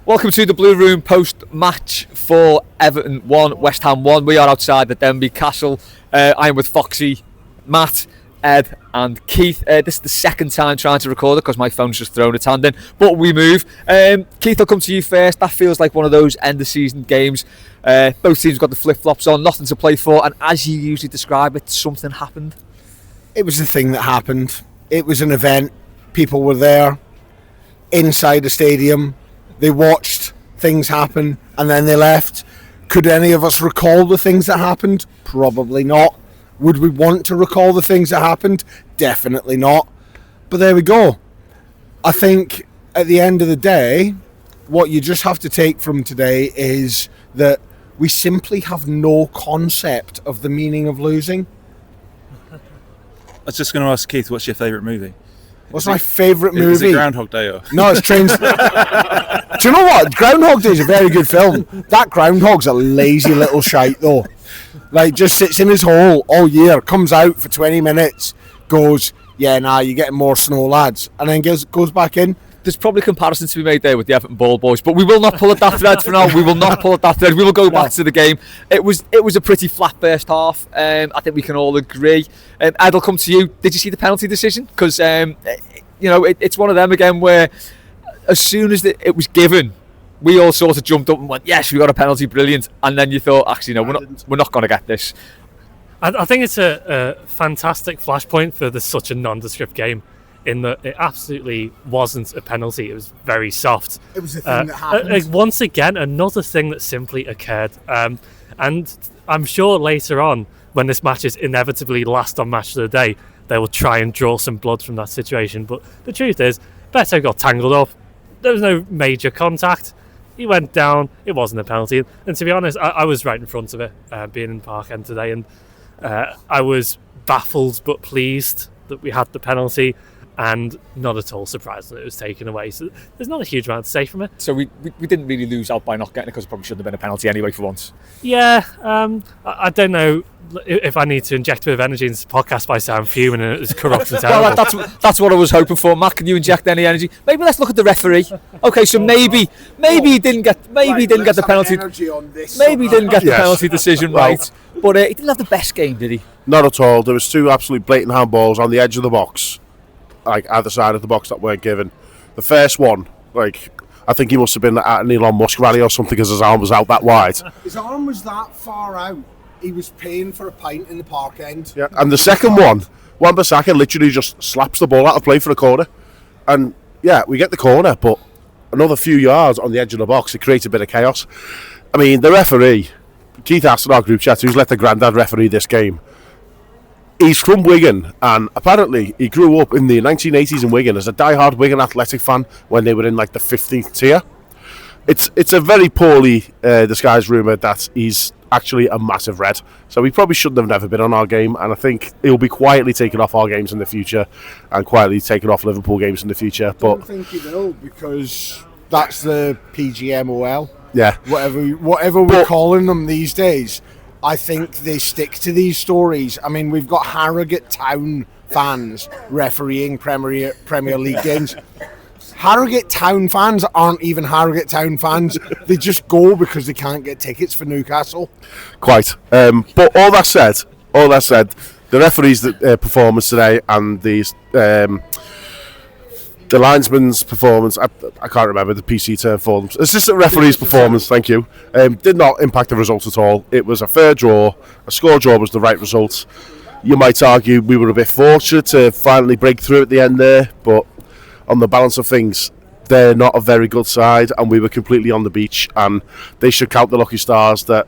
Welcome to the Blue Room post-match for Everton 1, West Ham 1. We are outside the Denbigh Castle. I am with Foxy, Matt, Ed and Keith. This is the second time trying to record it because my phone's just thrown its hand in. But we move. Keith, I'll come to you first. That feels like one of those end-of-season games. Both teams got the flip-flops on, nothing to play for. And as you usually describe it, something happened. It was a thing that happened. It was an event. People were there inside the stadium. They watched things happen and then they left. Could any of us recall the things that happened? Probably not. Would we want to recall the things that happened? Definitely not. But there we go. I think at the end of the day, what you just have to take from today is that we simply have no concept of the meaning of losing. I was just going to ask Keith, what's your favourite movie? What's my favourite movie? Is it Groundhog Day? Or? No, it's Trains. Do you know what? Groundhog Day is a very good film. That groundhog's a lazy little shite though. Like, just sits in his hole all year, comes out for 20 minutes, goes, yeah, nah, you're getting more snow, lads, and then goes back in. There's probably comparisons to be made there with the Everton Ball Boys, but we will not pull at that thread for now. We will not pull at that thread. We will go back to the game. It was a pretty flat first half. I think we can all agree. Ed, I'll come to you. Did you see the penalty decision? Because it's one of them again where as soon as it was given, we all sort of jumped up and went, yes, we got a penalty, brilliant. And then you thought, actually, no, we're not going to get this. I think it's a fantastic flashpoint for such a nondescript game, in that it absolutely wasn't a penalty. It was very soft. It was a thing that happened. Once again, another thing that simply occurred. And I'm sure later on, when this match is inevitably last on Match of the Day, they will try and draw some blood from that situation. But the truth is, Beto got tangled up. There was no major contact. He went down. It wasn't a penalty. And to be honest, I was right in front of it, being in Park End today. And I was baffled but pleased that we had the penalty, and not at all surprised that it was taken away. So there's not a huge amount to say from it. So we didn't really lose out by not getting it, because it probably shouldn't have been a penalty anyway for once. Yeah, I don't know if I need to inject a bit of energy into this podcast by saying I'm fuming and it's corrupt and terrible. Well, that's what I was hoping for. Matt, can you inject any energy? Maybe let's look at the referee. Okay, so maybe he didn't get the penalty. Maybe he didn't get the penalty decision right, but he didn't have the best game, did he? Not at all. There was two absolutely blatant handballs on the edge of the box, like either side of the box, that weren't given. The first one, I think he must have been at an Elon Musk rally or something, because his arm was out that wide. His arm was that far out. He was paying for a pint in the Park End. Yeah, and the second one, Wan-Bissaka literally just slaps the ball out of play for a corner. And yeah, we get the corner, but another few yards on the edge of the box, it creates a bit of chaos. I mean, the referee, Keith asked in our group chat, who's let the granddad referee this game. He's from Wigan, and apparently he grew up in the 1980s in Wigan as a die-hard Wigan Athletic fan when they were in like the 15th tier. It's a very poorly disguised rumour that he's actually a massive red, so he probably shouldn't have never been on our game, and I think he'll be quietly taken off our games in the future and quietly taken off Liverpool games in the future. But I don't think he will, because that's the PGMOL. Yeah, whatever we're calling them these days. I think they stick to these stories. I mean, we've got Harrogate Town fans refereeing Premier League games. Harrogate Town fans aren't even Harrogate Town fans. They just go because they can't get tickets for Newcastle. Quite. But all that said, the referee's performance today and the linesman's performance, I can't remember the PC term for them. Assistant referee's performance, thank you, did not impact the result at all. It was a fair draw. A score draw was the right result. You might argue we were a bit fortunate to finally break through at the end there, but on the balance of things, they're not a very good side, and we were completely on the beach, and they should count the lucky stars that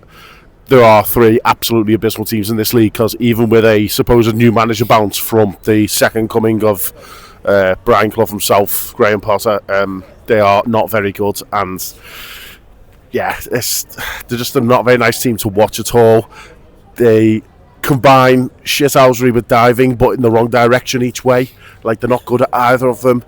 there are three absolutely abysmal teams in this league, because even with a supposed new manager bounce from the second coming of Brian Clough himself, Graham Potter, they are not very good, and yeah, they're just not a very nice team to watch at all. They combine shithousery with diving, but in the wrong direction each way. Like, they're not good at either of them.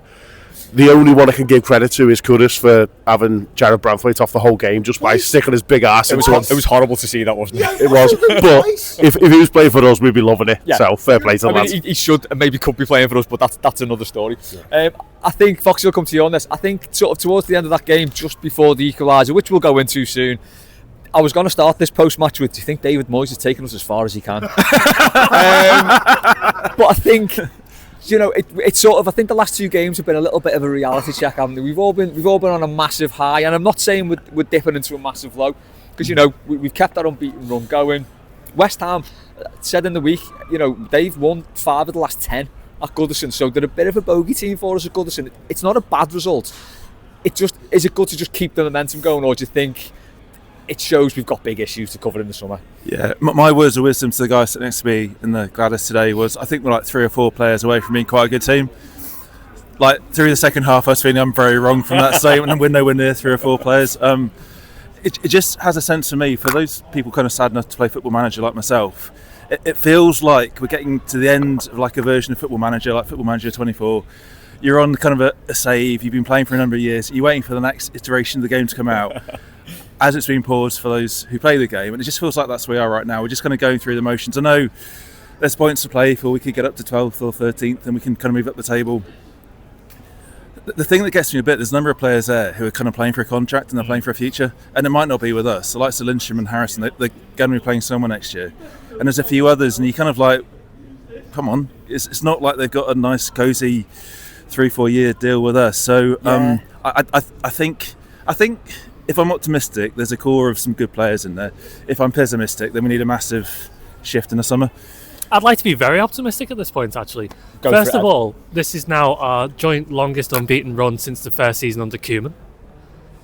The only one I can give credit to is Kudus for having Jared Branthwaite off the whole game just by sticking his big ass into it. It was horrible to see that, wasn't it? It was. But if he was playing for us, we'd be loving it. Yeah. So fair play to the lads. He should and maybe could be playing for us, but that's another story. I think, Foxy, will come to you on this. I think sort of towards the end of that game, just before the equaliser, which we'll go into soon, I was going to start this post-match with, do you think David Moyes has taken us as far as he can? But I think, it's sort of, I think the last 2 games have been a little bit of a reality check, haven't they? We've all been on a massive high, and I'm not saying we're dipping into a massive low, because, we've kept that unbeaten run going. West Ham said in the week, they've won 5 of the last 10 at Goodison, so they're a bit of a bogey team for us at Goodison. It's not a bad result. Is it good to just keep the momentum going, or do you think it shows we've got big issues to cover in the summer? Yeah, my words of wisdom to the guy sitting next to me in the Gladys today was, I think we're like 3 or 4 players away from being quite a good team. Like through the second half, I was feeling I'm very wrong from that statement, and we're nowhere near 3 or 4 players. It just has a sense for me, for those people kind of sad enough to play Football Manager like myself, it feels like we're getting to the end of like a version of Football Manager, like Football Manager 24. You're on kind of a save, you've been playing for a number of years, you're waiting for the next iteration of the game to come out. As it's been paused for those who play the game, and it just feels like that's where we are right now. We're just kind of going through the motions. I know there's points to play for, we could get up to 12th or 13th and we can kind of move up the table. The thing that gets me a bit, there's a number of players there who are kind of playing for a contract and they're playing for a future, and it might not be with us. The likes of Lindstrom and Harrison, they're going to be playing somewhere next year, and there's a few others, and you kind of like, come on, it's not like they've got a nice cosy 3-4 year deal with us. So I think if I'm optimistic, there's a core of some good players in there. If I'm pessimistic, then we need a massive shift in the summer. I'd like to be very optimistic at this point, actually. First of all, this is now our joint longest unbeaten run since the first season under Koeman,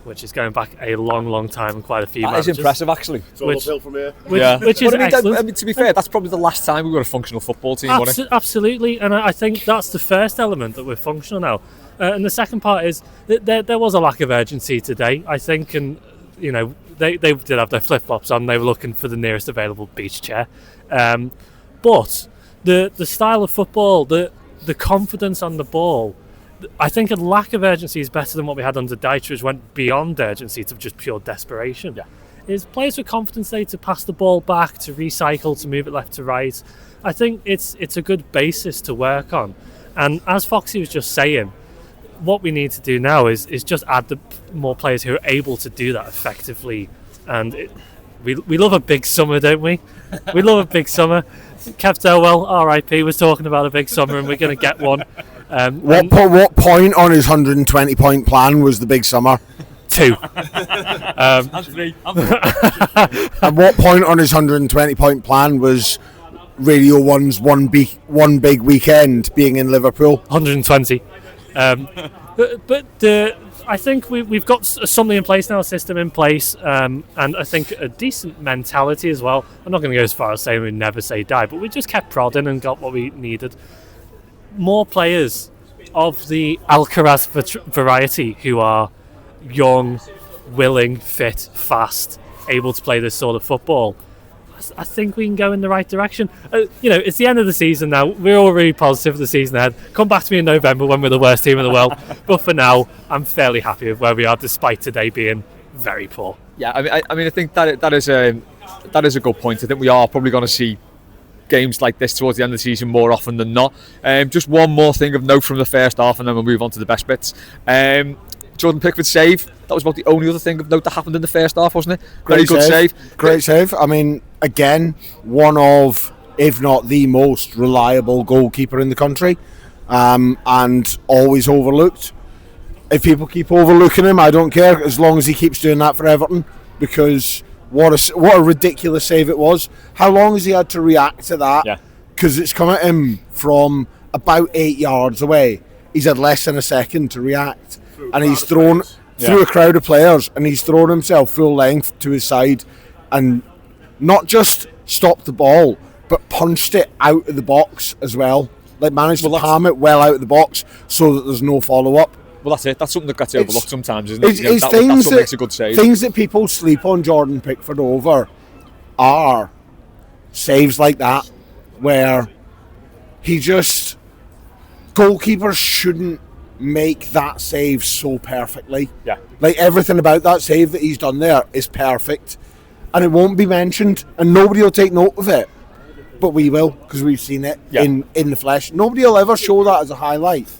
which is going back a long, long time and quite a few managers. That is impressive, actually. It's all uphill from here. Which is excellent. To be fair, that's probably the last time we were a functional football team, wasn't it? Absolutely, and I think that's the first element, that we're functional now. And the second part is that there was a lack of urgency today, I think, and they did have their flip-flops on. They were looking for the nearest available beach chair. But the style of football, the confidence on the ball, I think a lack of urgency is better than what we had under Dyche, which went beyond urgency to just pure desperation. Yeah. Is players with confidence there to pass the ball back, to recycle, to move it left to right. I think it's a good basis to work on. And as Foxy was just saying, what we need to do now is just add more players who are able to do that effectively. And we love a big summer, don't we? We love a big summer. Kev Delwell, R.I.P., was talking about a big summer, and we're going to get one. What point on his 120-point plan was the big summer? 2. And 3. At what point on his 120-point plan was Radio 1's one big weekend being in Liverpool? 120. But I think we've got something in place now, a system in place, and I think a decent mentality as well. I'm not going to go as far as saying we never say die, but we just kept prodding and got what we needed. More players of the Alcaraz variety who are young, willing, fit, fast, able to play this sort of football. I think we can go in the right direction. It's the end of the season now. We're all really positive for the season ahead. Come back to me in November when we're the worst team in the world. But for now, I'm fairly happy with where we are, despite today being very poor. Yeah, I think that is a good point. I think we are probably going to see games like this towards the end of the season more often than not. Just one more thing of note from the first half, and then we'll move on to the best bits. Jordan Pickford save. That was about the only other thing of note that happened in the first half, wasn't it? Very good save. Great save. I mean, again, one of, if not the most reliable goalkeeper in the country, and always overlooked. If people keep overlooking him, I don't care, as long as he keeps doing that for Everton, because what a ridiculous save it was. How long has he had to react to that? Yeah. Because it's come at him from about 8 yards away. He's had less than a second to react. And he's thrown through a crowd of players, and he's thrown himself full length to his side and not just stopped the ball, but punched it out of the box as well. Like, managed to palm it well out of the box so that there's no follow-up. Well, that's it. That's something that gets overlooked sometimes, isn't it? It's that's what makes a good save. Things that people sleep on Jordan Pickford over are saves like that, where he just... Goalkeepers shouldn't make that save so perfectly. Yeah. Like, everything about that save that he's done there is perfect. And it won't be mentioned, and nobody will take note of it. But we will, because we've seen it in the flesh. Nobody will ever show that as a highlight.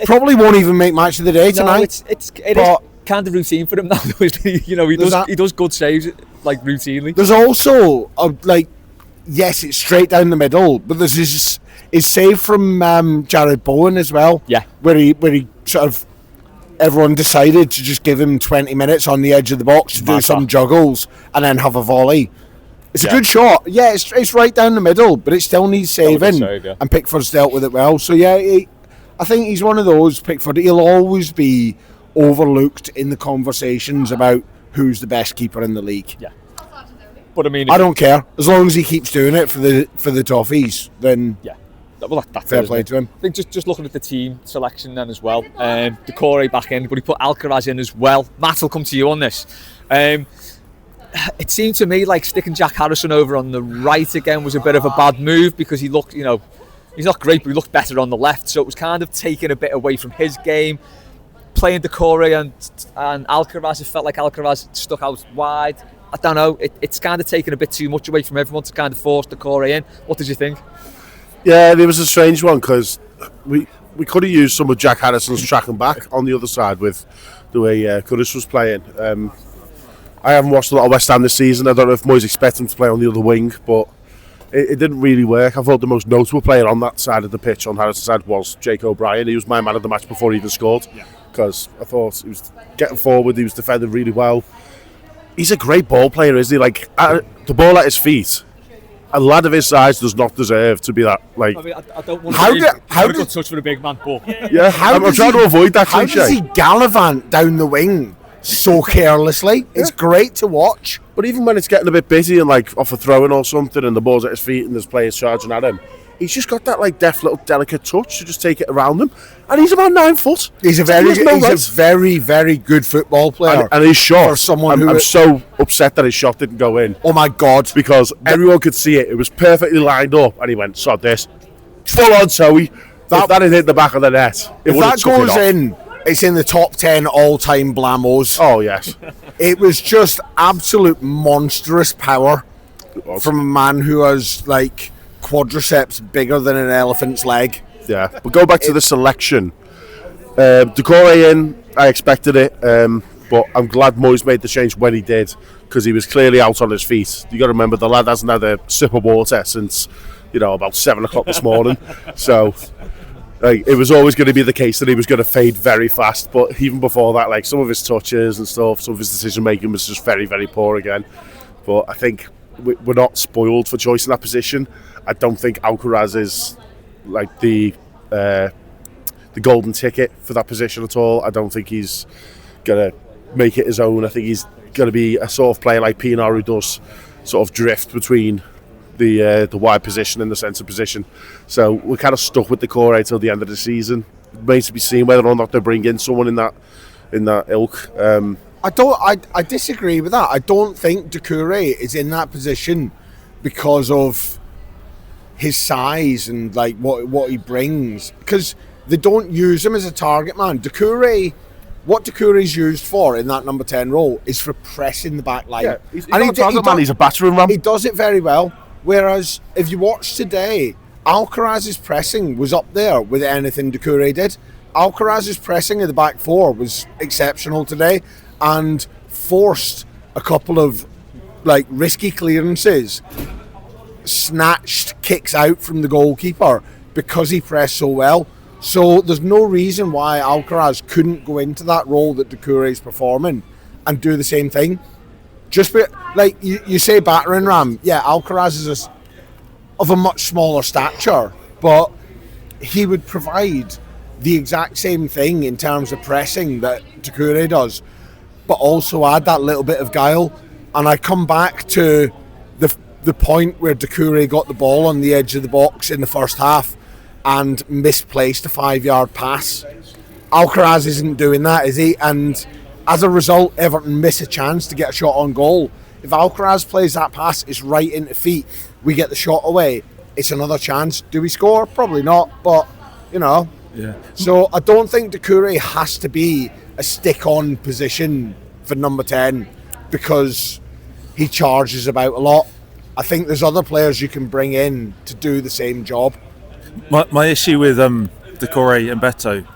Probably won't even make match of the day tonight. No, it is kind of routine for him now. You know, he does good saves like routinely. There's also yes, it's straight down the middle, but there's his save from Jared Bowen as well. Yeah, where he sort of, everyone decided to just give him 20 minutes on the edge of the box to do some juggles and then have a volley. It's a good shot. Yeah, it's right down the middle, but it still needs saving. And Pickford's dealt with it well. So yeah, I think he's one of those, Pickford. He'll always be overlooked in the conversations about who's the best keeper in the league. Yeah. But I mean, I don't care. As long as he keeps doing it for the Toffees, then well, that's fair play to him. I think just looking at the team selection then as well. Decore back in, but he put Alcaraz in as well. Matt, will come to you on this. It seemed to me like sticking Jack Harrison over on the right again was a bit of a bad move, because he looked, he's not great, but he looked better on the left. So it was kind of taking a bit away from his game. Playing Decore and Alcaraz, it felt like Alcaraz stuck out wide. I don't know, it's kind of taken a bit too much away from everyone to kind of force Decore in. What did you think? Yeah, it was a strange one, because we could have used some of Jack Harrison's tracking back on the other side with the way Curtis was playing. I haven't watched a lot of West Ham this season. I don't know if Moyes expects him to play on the other wing, but it didn't really work. I thought the most notable player on that side of the pitch, on Harrison's side, was Jake O'Brien. He was my man of the match before he even scored, because I thought he was getting forward, he was defending really well. He's a great ball player, isn't he? Like, the ball at his feet, a lad of his size does not deserve to be that. Like, I mean, I don't want to how good touch for a big man, but I'm trying to avoid that cliche. How does he gallivant down the wing so carelessly? It's great to watch. But even when it's getting a bit busy and like off a throw-in or something, and the ball's at his feet and there's players charging at him, he's just got that like deft little delicate touch to just take it around them. And he's about 9 foot. He's a very, very good football player. And his shot, for someone I'm so upset that his shot didn't go in. Oh my God. Because everyone could see it. It was perfectly lined up, and he went, sod this. Full on Zoe. If that had hit the back of the net, if that goes in, it's in the top 10 all-time blamos. Oh, yes. It was just absolute monstrous power from a man who has, like, quadriceps bigger than an elephant's leg. Yeah, but go back to the selection. Decore in, I expected it, but I'm glad Moyes made the change when he did, because he was clearly out on his feet. You got to remember, the lad hasn't had a sip of water since, about 7 o'clock this morning. So it was always going to be the case that he was going to fade very fast. But even before that, like, some of his touches and stuff, some of his decision making was just very, very poor again. But I think we're not spoiled for choice in that position. I don't think Alcaraz is like the golden ticket for that position at all. I don't think he's gonna make it his own. I think he's gonna be a sort of player like Pienaar, who does sort of drift between the wide position and the centre position. So we're kind of stuck with Decore till the end of the season. It remains to be seen whether or not they bring in someone in that ilk. I disagree with that. I don't think Decore is in that position because of his size and like what he brings, because they don't use him as a target man. What Decore is used for in that number 10 role is for pressing the back line. Yeah, he's not a target man, he's a battering ram. He does it very well. Whereas if you watch today, Alcaraz's pressing was up there with anything Decore did. Alcaraz's pressing of the back four was exceptional today, and forced a couple of like risky clearances, snatched kicks out from the goalkeeper because he pressed so well. So there's no reason why Alcaraz couldn't go into that role that Decore is performing and do the same thing. Just like you say, battering ram. Yeah, Alcaraz is of a much smaller stature, but he would provide the exact same thing in terms of pressing that Decore does, but also add that little bit of guile. And I come back to the point where Decore got the ball on the edge of the box in the first half and misplaced a 5-yard pass. Alcaraz isn't doing that, is he? And as a result, Everton miss a chance to get a shot on goal. If Alcaraz plays that pass, it's right into feet. We get the shot away. It's another chance. Do we score? Probably not, but Yeah. So I don't think Doucouré has to be a stick-on position for number 10 because he charges about a lot. I think there's other players you can bring in to do the same job. My issue with Doucouré and Beto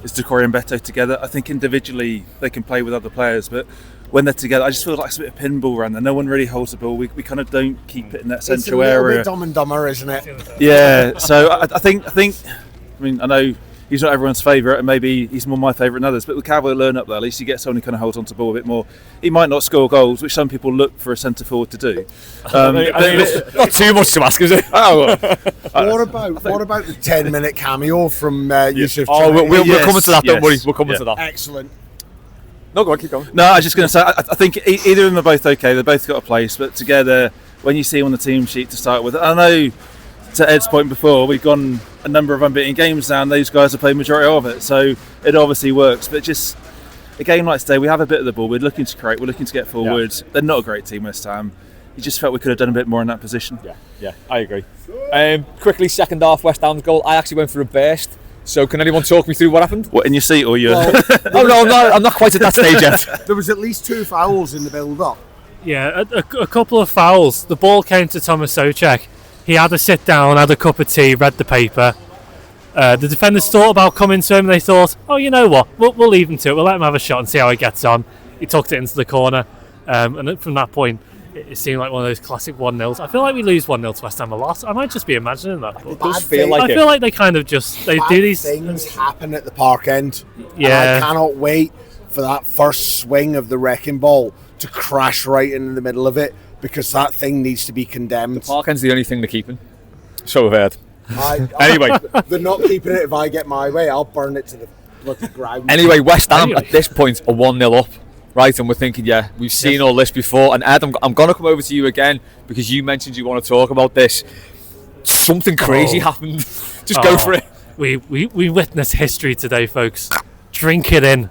is Doucouré and Beto together. I think individually they can play with other players, but when they're together, I just feel like it's a bit of pinball around there. No one really holds the ball. We kind of don't keep it in that central area. It's a little bit Dumb and Dumber, isn't it? Yeah. So I think. I mean, I know he's not everyone's favourite, and maybe he's more my favourite than others. But with Calvert learn up there, at least you get someone who kind of holds onto the ball a bit more. He might not score goals, which some people look for a centre forward to do. Not too much to ask, is it? What about the 10-minute cameo from Yusuf? Oh, we're Yes, coming to that. Don't yes. worry, we're coming to that. Excellent. No, go on, keep going. No, I was just going to say, I think either of them are both okay. They've both got a place, but together, when you see them on the team sheet to start with, I know to Ed's point before, we've gone a number of unbeaten games now, and those guys have played majority of it, so it obviously works. But just a game like today, we have a bit of the ball. We're looking to create. We're looking to get forward. Yeah. They're not a great team this time. You just felt we could have done a bit more in that position. Yeah, I agree. Quickly, second half, West Ham's goal. I actually went for a burst. So can anyone talk me through what happened? What, in your seat or your? Oh no, I'm not quite at that stage yet. There was at least 2 fouls in the build-up. Yeah, a couple of fouls. The ball came to Thomas Souček. He had a sit down, had a cup of tea, read the paper. The defenders thought about coming to him. They thought, oh, you know what? We'll leave him to it. We'll let him have a shot and see how he gets on. He tucked it into the corner. And from that point, it seemed like one of those classic 1-0s. I feel like we lose 1-0 to West Ham a lot. I might just be imagining that. It does feel like I feel like they kind of just do these things happen at the Park End. Yeah. And I cannot wait for that first swing of the wrecking ball to crash right in the middle of it, because that thing needs to be condemned. Park End's the only thing they're keeping. So I've heard. Anyway, they're not keeping it. If I get my way, I'll burn it to the bloody ground. Anyway, West Ham at this point are 1-0 up. Right, and we're thinking, yeah, we've seen all this before. And Ed, I'm going to come over to you again because you mentioned you want to talk about this. Something crazy happened. Just go for it. We witnessed history today, folks. Drink it in.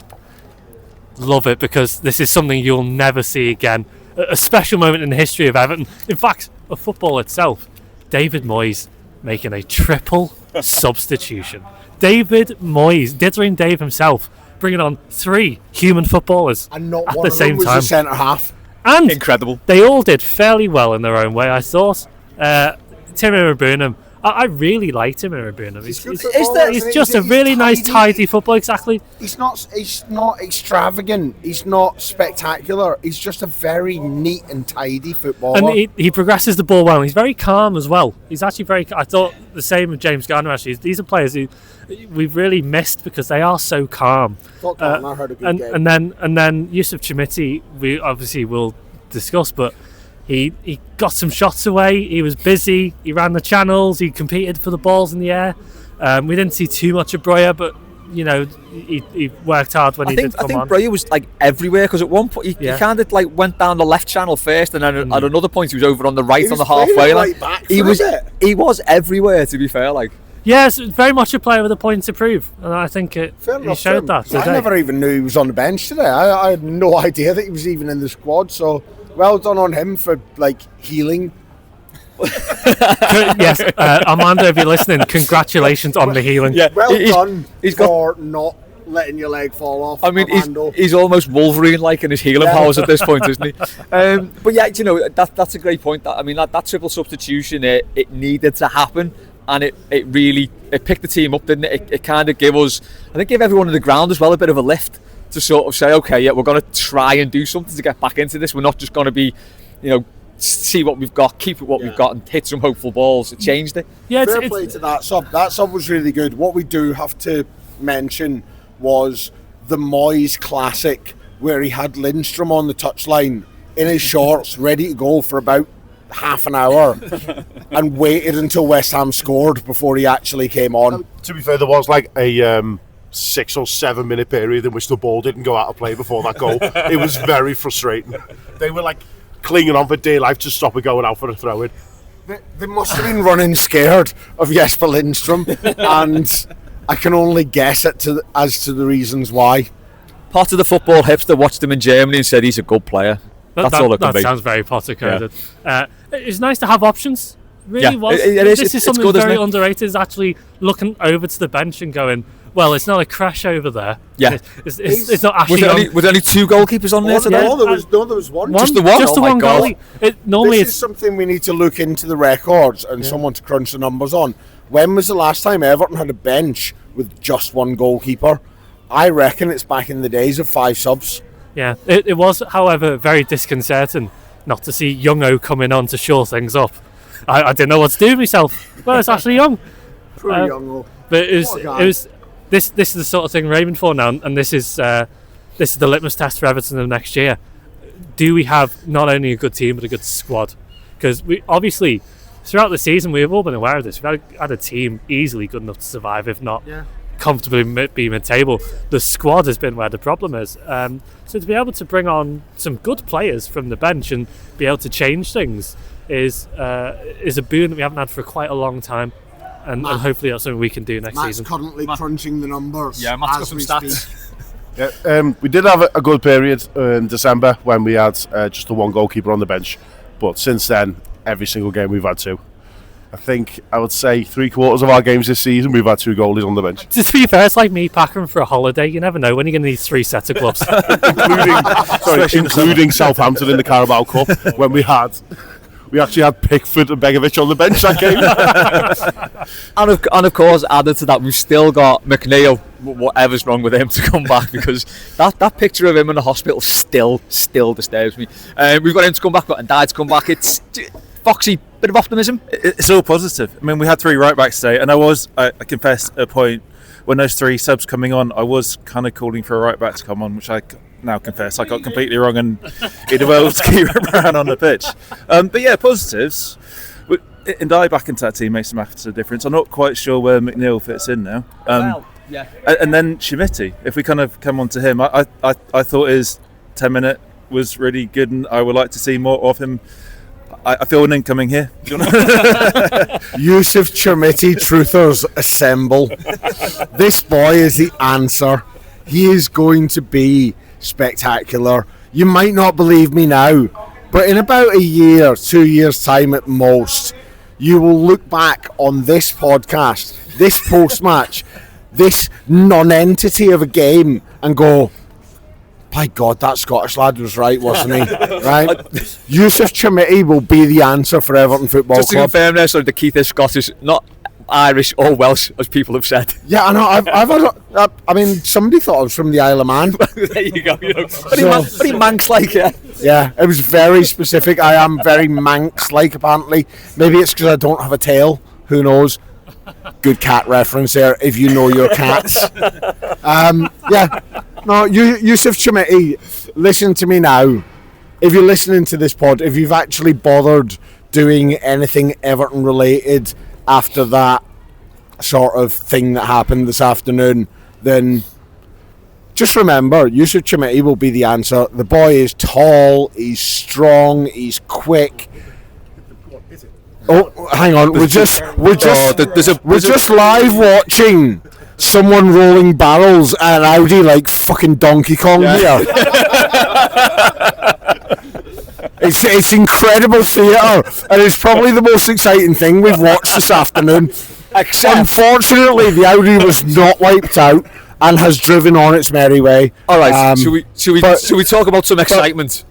Love it, because this is something you'll never see again. A special moment in the history of Everton. In fact, of football itself. David Moyes making a triple substitution. David Moyes, dithering Dave himself, bringing on 3 human footballers and not at one the of same them was time. a centre half. And incredible. They all did fairly well in their own way, I thought. Tim Irabunam, I really liked him. Irabunam. He's just a really nice, tidy footballer. Exactly. He's not extravagant. He's not spectacular. He's just a very neat and tidy footballer. And he progresses the ball well. He's very calm as well. He's actually very. I thought the same with James Garner. Actually, these are players who we've really missed because they are so calm. I heard a good game. And then Yusuf Chimiti, we obviously will discuss, but he got some shots away. He was busy. He ran the channels. He competed for the balls in the air. We didn't see too much of Breuer, but you know he worked hard when he did come on. I think Breuer was like everywhere, because at one point he kind of like went down the left channel first, and then at another point he was over on the right on the halfway line. He was everywhere, to be fair. Like, yes, very much a player with a point to prove, and I think he showed that today. I never even knew he was on the bench today. I had no idea that he was even in the squad. So well done on him for like healing. Yes, Armando, if you're listening, congratulations on the healing. Yeah, well done for not letting your leg fall off. I mean, he's almost Wolverine-like in his healing powers at this point, isn't he? But yeah, you know, that's a great point. I mean, that triple substitution, it needed to happen. And it really picked the team up, didn't it? It kind of gave everyone on the ground as well a bit of a lift to sort of say, okay, yeah, we're going to try and do something to get back into this. We're not just going to be, you know, see what we've got, keep it what we've got, and hit some hopeful balls. It changed it. Yeah, fair play to that sub. That sub was really good. What we do have to mention was the Moyes classic, where he had Lindstrom on the touchline in his shorts, ready to go for about half an hour and waited until West Ham scored before he actually came on. To be fair, there was like a 6 or 7 minute period in which the ball didn't go out of play before that goal. It was very frustrating. They were like clinging on for dear life to stop it going out for a throw-in. They must have been running scared of Jesper Lindstrom, and I can only guess as to the reasons why. Part of the football hipster watched him in Germany and said he's a good player. That's all it can be. That sounds very Potter-coded. Yeah. It's nice to have options. really was. This is something very underrated, is actually looking over to the bench and going, well, it's not a crash over there. Yeah. It's not actually... Was there only 2 goalkeepers on there today? No, there was one. Just the one? Just the one goalie. This is something we need to look into the records and someone to crunch the numbers on. When was the last time Everton had a bench with just one goalkeeper? I reckon it's back in the days of 5 subs. Yeah, it was, however, very disconcerting not to see Young-O coming on to shore things up. I didn't know what to do with myself. Well, it's actually Young. Poor Young-O. But it was this is the sort of thing we're aiming for now, and this is the litmus test for Everton of next year. Do we have not only a good team but a good squad? Because we obviously throughout the season we've all been aware of this. We've had a team easily good enough to survive, if not comfortably be mid-table. The squad has been where the problem is. So to be able to bring on some good players from the bench and be able to change things is a boon that we haven't had for quite a long time. And hopefully that's something we can do next season. Matt's currently crunching the numbers. Yeah, Matt's got some stats. Yeah, we did have a good period in December when we had just the one goalkeeper on the bench, but since then, every single game we've had 2. I think I would say 3/4 of our games this season we've had 2 goalies on the bench. To be fair, it's like me packing for a holiday. You never know when you're going to need 3 sets of gloves. including Southampton in the Carabao Cup when we actually had Pickford and Begovic on the bench that game. and of course, added to that, we've still got McNeil, whatever's wrong with him, to come back, because that picture of him in the hospital still disturbs me. We've got him to come back, and Dad to come back. It's Foxy, bit of optimism. It's all positive. I mean, we had 3 right backs today, and I confess at a point when those 3 subs coming on, I was kind of calling for a right back to come on, which I now confess I got completely wrong and did well to keep Brown on the pitch. But yeah, positives. And I back into that team makes a massive difference. I'm not quite sure where McNeil fits in now. And then Schmitty, if we kind of come on to him, I thought his 10-minute was really good, and I would like to see more of him. I feel an incoming here. Yusuf Chermiti truthers assemble. This boy is the answer. He is going to be spectacular. You might not believe me now, but in about a year, 2 years time at most, you will look back on this podcast, this post-match, this non-entity of a game, and go, by God, that Scottish lad was right, wasn't he? Right? Yusuf Chermiti will be the answer for Everton Football Club. Just to confirm there, so the Keith is Scottish, not Irish or Welsh, as people have said. Yeah, I know. I mean, somebody thought I was from the Isle of Man. There you go. Pretty Manx-like, yeah. Yeah, it was very specific. I am very Manx-like, apparently. Maybe it's because I don't have a tail. Who knows? Good cat reference there, if you know your cats. Yeah. No, Yusuf Chermiti, listen to me now. If you're listening to this pod, if you've actually bothered doing anything Everton related after that sort of thing that happened this afternoon, then just remember, Yusuf Chermiti will be the answer. The boy is tall, he's strong, he's quick. Oh, hang on, we're just live watching someone rolling barrels at an Audi like fucking Donkey Kong here. It's incredible theatre, and it's probably the most exciting thing we've watched this afternoon. Unfortunately, the Audi was not wiped out and has driven on its merry way. All right, should we talk about some excitement?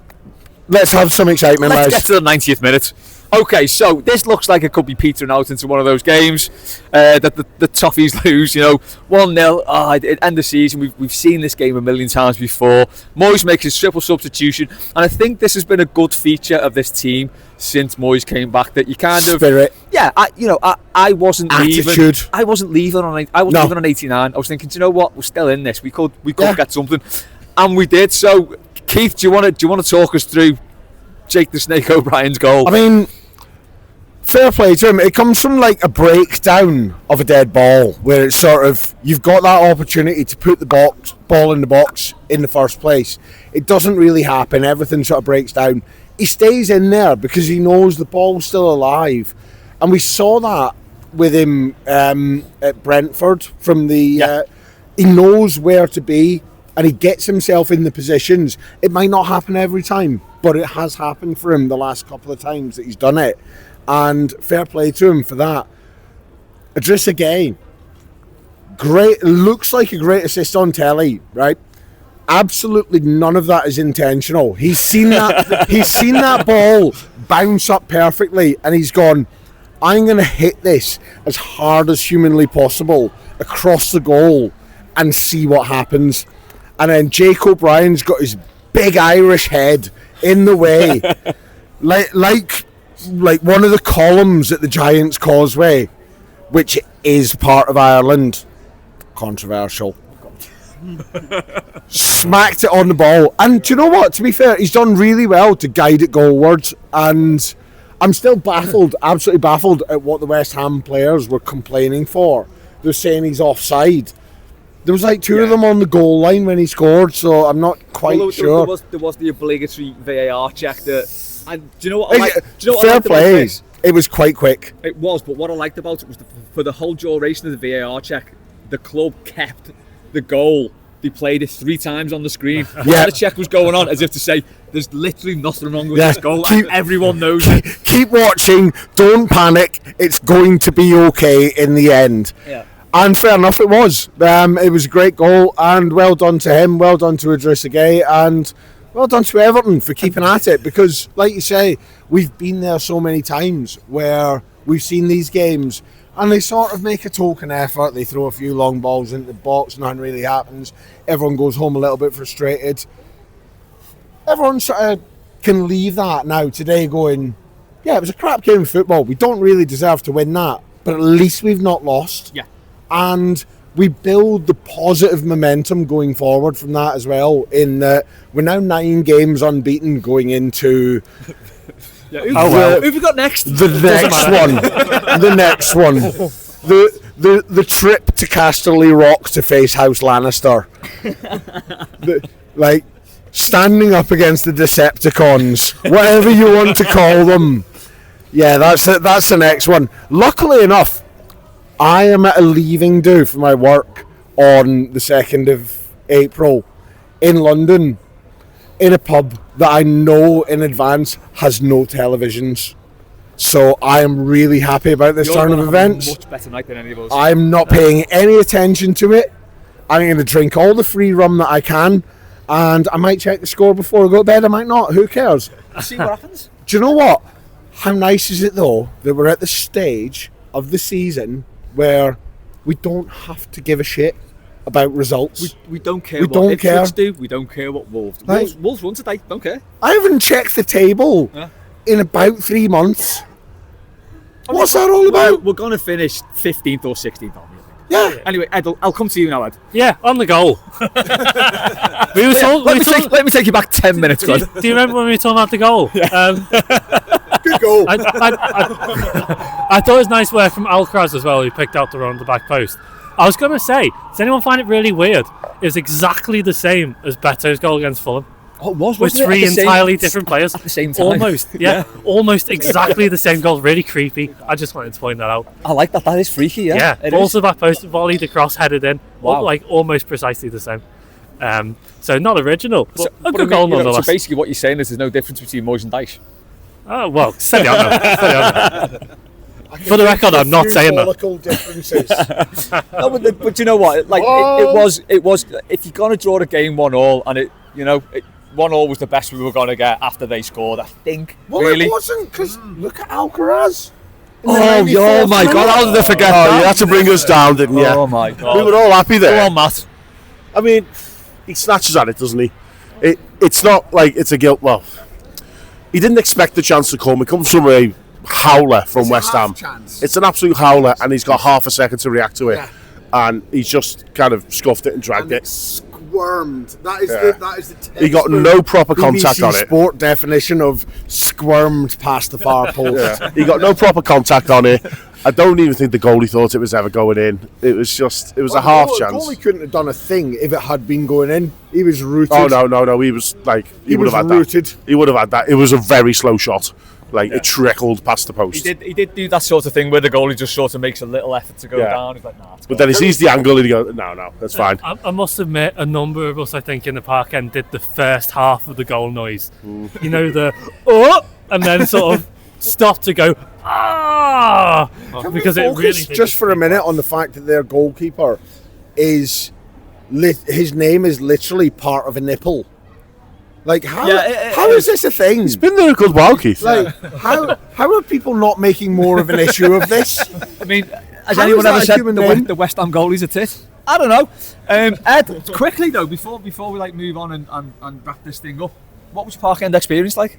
Let's have some excitement. Let's get to the 90th minute. Okay, so this looks like it could be petering out into one of those games that the Toffees lose, 1-0 at end of season. We've seen this game a million times before. Moyes makes his triple substitution, and I think this has been a good feature of this team since Moyes came back, that you kind of spirit. Yeah, I wasn't attitude. Leaving. I wasn't leaving on 89. I was thinking, do you know what? We're still in this. We could get something, and we did. So, Keith, do you want to talk us through Jake the Snake O'Brien's goal? I mean, fair play to him. It comes from like a breakdown of a dead ball, where it's sort of, you've got that opportunity to put the ball in the box in the first place. It doesn't really happen. Everything sort of breaks down. He stays in there because he knows the ball's still alive, and we saw that with him at Brentford. From the he knows where to be, and he gets himself in the positions. It might not happen every time, but it has happened for him the last couple of times that he's done it. and fair play to him for that. Idrissa Gueye, great, looks like a great assist on telly, right? Absolutely none of that is intentional. He's seen that ball bounce up perfectly, and he's gone, I'm going to hit this as hard as humanly possible across the goal and see what happens. And then Jake O'Brien's got his big Irish head in the way, like one of the columns at the Giants Causeway, which is part of Ireland. Controversial. Smacked it on the ball. And do you know what? To be fair, he's done really well to guide it goalwards. And I'm still baffled, absolutely baffled at what the West Ham players were complaining for. They're saying he's offside. There was like two of them on the goal line when he scored, so I'm not quite sure. There was the obligatory VAR check that. And do you know what I like? Do you know what fair I liked play. About this? It was quite quick. It was, but what I liked about it was for the whole duration of the VAR check, the club kept the goal. They played it 3 times on the screen while the check was going on, as if to say, there's literally nothing wrong with this goal, and everyone knows it. Keep watching, don't panic, it's going to be okay in the end. Yeah. And fair enough, it was. It was a great goal, and well done to him, well done to Idrissa Gueye, and well done to Everton for keeping at it, because, like you say, we've been there so many times where we've seen these games and they sort of make a token effort, they throw a few long balls into the box, nothing really happens, everyone goes home a little bit frustrated. Everyone sort of can leave that now today going, yeah, it was a crap game of football, we don't really deserve to win that, but at least we've not lost. Yeah. And we build the positive momentum going forward from that as well, in that we're now 9 games unbeaten going into who have we got next? The next one. The trip to Casterly Rock to face House Lannister. Like standing up against the Decepticons, whatever you want to call them. Yeah, that's the next one. Luckily enough, I am at a leaving do for my work on the 2nd of April in London, in a pub that I know in advance has no televisions. So I am really happy about this turn of events. Much better night than any of us. I'm not paying any attention to it. I'm going to drink all the free rum that I can, and I might check the score before I go to bed. I might not. Who cares? See what happens. Do you know what? How nice is it though that we're at the stage of the season where we don't have to give a shit about results. We don't care what Ipswich do. We don't care what Wolves do. Right. Wolves won today. Don't care. I haven't checked the table in about 3 months. What's that all about? We're going to finish 15th or 16th, aren't we? Yeah. Anyway, Ed, I'll come to you now, Ed. Yeah, on the goal. Let me take you back 10 minutes. Do you remember when we were talking about the goal? Good goal. I thought it was nice work from Alcaraz as well, who picked out the run on the back post. I was going to say, does anyone find it really weird? It was exactly the same as Beto's goal against Fulham. Oh, it was, with 3 entirely different players at the same time. Almost, yeah. Almost exactly the same goal. Really creepy. I just wanted to point that out. I like that. That is freaky, yeah. Yeah, balls to the back post, volleyed across, headed in. Wow. Like almost precisely the same. So not original, but a good goal nonetheless. So basically what you're saying is there's no difference between Moyes and Dyche. Oh, well, steady on now. For the record, I'm not saying that. Differences. No, but you know what? Like it was. If you're gonna draw the game 1-1, and 1-1 was the best we were gonna get after they scored, I think. Well, really, it wasn't, because look at Alcaraz. Oh my God! How did I forget that? You had to bring us down, didn't you? Oh my God! We were all happy there. Go on, Matt. I mean, he snatches at it, doesn't he? It's not like it's a guilt. Well, he didn't expect the chance to come. It comes from a howler from West Ham. It's an absolute howler, and he's got half a second to react to it, and he's just kind of scuffed it and dragged it. Squirmed. That is the he got no proper contact BBC on it. Sport definition of squirmed past the far post. He got no proper contact on it. I don't even think the goalie thought it was ever going in. It was a half chance. The goalie couldn't have done a thing if it had been going in. He was rooted. Oh no! He was like he would have had rooted. that. He would have had that. It was a very slow shot. Like it trickled past the post. He did do that sort of thing where the goalie just sort of makes a little effort to go down. He's like, nah. But then he sees the angle and he goes, no, that's fine. I must admit, a number of us, I think, in the park end did the first half of the goal noise. You know, the and then sort of stop to go, Because it really just for a minute on the fact that their goalkeeper is his name is literally part of a nipple. Like how is this a thing? He's been there a good while, Keith. Like how are people not making more of an issue of this? I mean, has anyone ever said the West Ham goalie's a tit? I don't know. Ed, quickly though, before we like move on and wrap this thing up, what was your Park End experience like?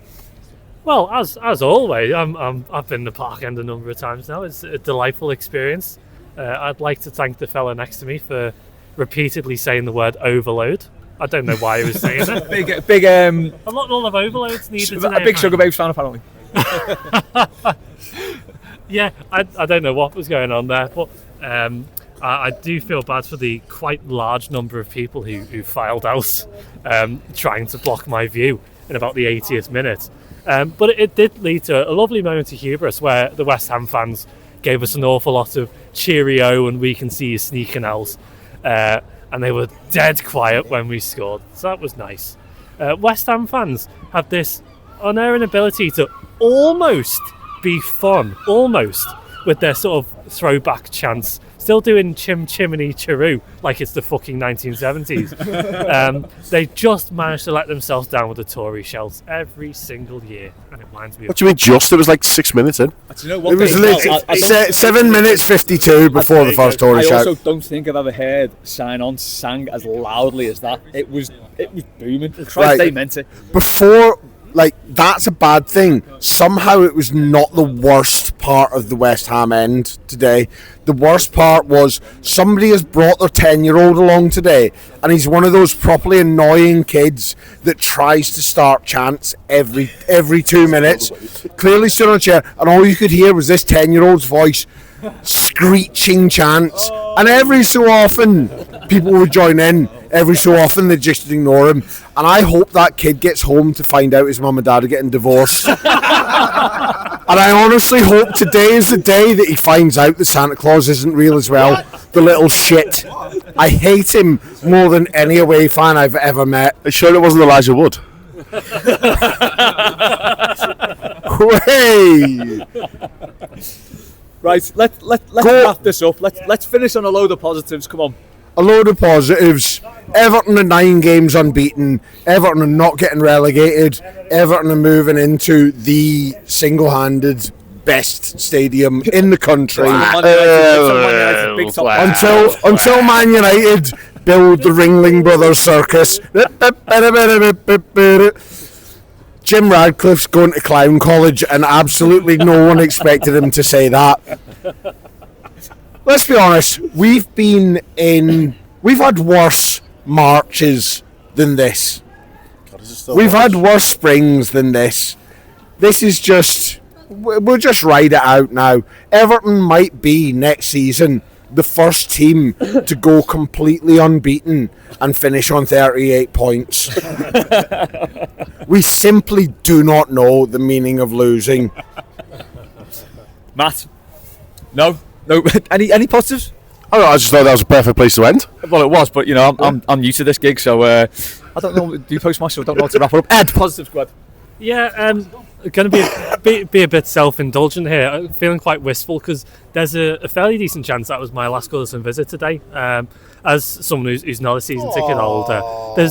Well, as always, I've been to Park End a number of times now. It's a delightful experience. I'd like to thank the fella next to me for repeatedly saying the word overload. I don't know why he was saying it. big a lot of overloads needed today. A big Sugar Babes fan apparently. Yeah, I don't know what was going on there, but I do feel bad for the quite large number of people who filed out trying to block my view in about the 80th minute. But it did lead to a lovely moment of hubris where the West Ham fans gave us an awful lot of cheerio and we can see you sneaking owls. And they were dead quiet when we scored, so that was nice. West Ham fans have this unerring ability to almost be fun, with their sort of throwback chants, still doing chim chimney chiroo like it's the fucking 1970s. They just managed to let themselves down with the Tory shells every single year, and it reminds me of... What do you mean just? It was like 6 minutes in. You know what, it was literally 7 minutes 52 before the first Tory shout. I also don't think I've ever heard Sign On sang as loudly as that. It was booming. Christ, they meant it. Before... Like, that's a bad thing. Somehow it was not the worst part of the West Ham end today. The worst part was somebody has brought their 10-year-old along today, and he's one of those properly annoying kids that tries to start chants every 2 minutes. Clearly stood on a chair, and all you could hear was this 10-year-old's voice screeching chants. And every so often, people would join in. Every so often, they just ignore him. And I hope that kid gets home to find out his mum and dad are getting divorced. And I honestly hope today is the day that he finds out that Santa Claus isn't real as well. The little shit. I hate him more than any away fan I've ever met. Are you sure it wasn't Elijah Wood? Hey! Right, let's wrap this up. Let's finish on a load of positives. Come on. A load of positives. Everton are 9 games unbeaten. Everton are not getting relegated. Everton are moving into the single-handed best stadium in the country. Until Man United build the Ringling Brothers Circus. Jim Radcliffe's going to clown college, and absolutely no one expected him to say that. Let's be honest, we've had worse Marches than this. We've had worse springs than this. This is just, we'll just ride it out now. Everton might be next season the first team to go completely unbeaten and finish on 38 points. We simply do not know the meaning of losing. Matt? No? Any positives? Oh, I just thought that was a perfect place to end. Well, it was, but you know, I'm new to this gig, so I don't know. Do you postmaster? I don't know how to wrap it up. Ed, positive squad. Yeah, going to be a bit self-indulgent here. I'm feeling quite wistful because there's a fairly decent chance that was my last Goodison visit today. As someone who's not a season ticket holder,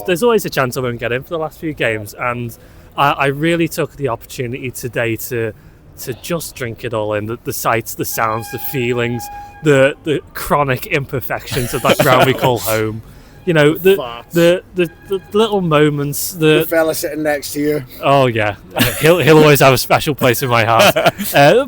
there's always a chance I won't get in for the last few games, and I really took the opportunity today to just drink it all in, the sights, the sounds, the feelings, the chronic imperfections of that ground we call home. You know, the little moments. The fella sitting next to you. Oh yeah, he'll always have a special place in my heart.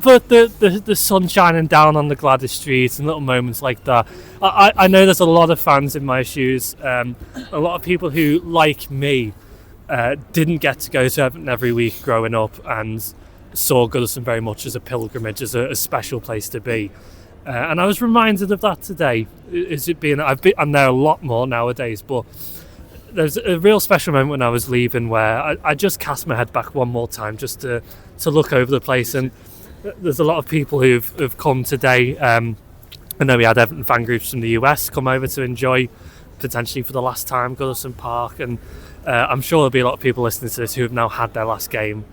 But the sun shining down on the Gladys streets and little moments like that. I know there's a lot of fans in my shoes. A lot of people who, like me, didn't get to go to Everton every week growing up and saw Goodison very much as a pilgrimage, as a special place to be. And I was reminded of that today. I'm there a lot more nowadays, but there's a real special moment when I was leaving where I just cast my head back one more time just to look over the place. And there's a lot of people who've come today. I know we had Everton fan groups from the US come over to enjoy, potentially for the last time, Goodison Park. And I'm sure there'll be a lot of people listening to this who have now had their last game.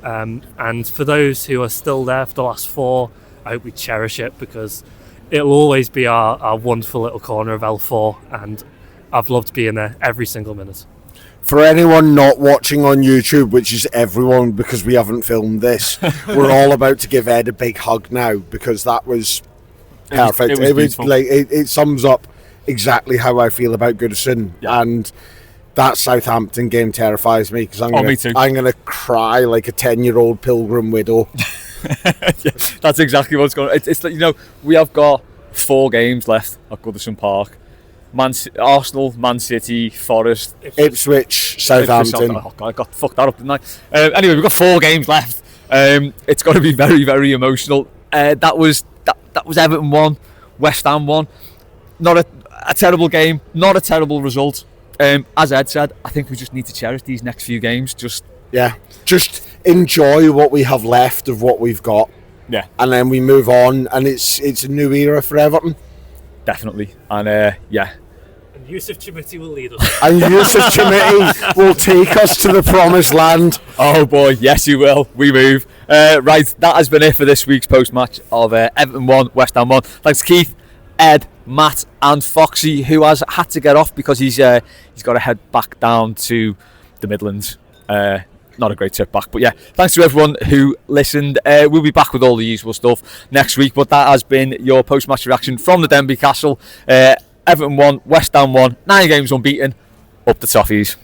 And for those who are still there for the last 4, I hope we cherish it, because it'll always be our wonderful little corner of L4, and I've loved being there every single minute. For anyone not watching on YouTube, which is everyone because we haven't filmed this, we're all about to give Ed a big hug now, because that was perfect. It sums up exactly how I feel about Goodison, and that Southampton game terrifies me, because I'm gonna cry like a 10-year-old pilgrim widow. That's exactly what's going on. It's like, we have got 4 games left at Goodison Park. Arsenal, Man City, Forest, Ipswich, Southampton. Oh God, I got fucked that up, didn't I? Anyway, we've got 4 games left. It's going to be very, very emotional. That was Everton 1, West Ham 1. Not a terrible game, not a terrible result. As Ed said, I think we just need to cherish these next few games. Just enjoy what we have left of what we've got. Yeah, and then we move on, and it's a new era for Everton. Definitely, and And Yusuf Chimiti will lead us. And Yusuf Chimiti will take us to the promised land. Oh boy, yes he will. We move. Right, that has been it for this week's post-match of Everton 1, West Ham 1. Thanks to Keith, Ed, Matt and Foxy, who has had to get off because he's got to head back down to the Midlands. Not a great trip back, but yeah, thanks to everyone who listened. We'll be back with all the usual stuff next week, but that has been your post-match reaction from the Denbigh Castle. Everton 1, West Ham 1, 9 games unbeaten, up the Toffees.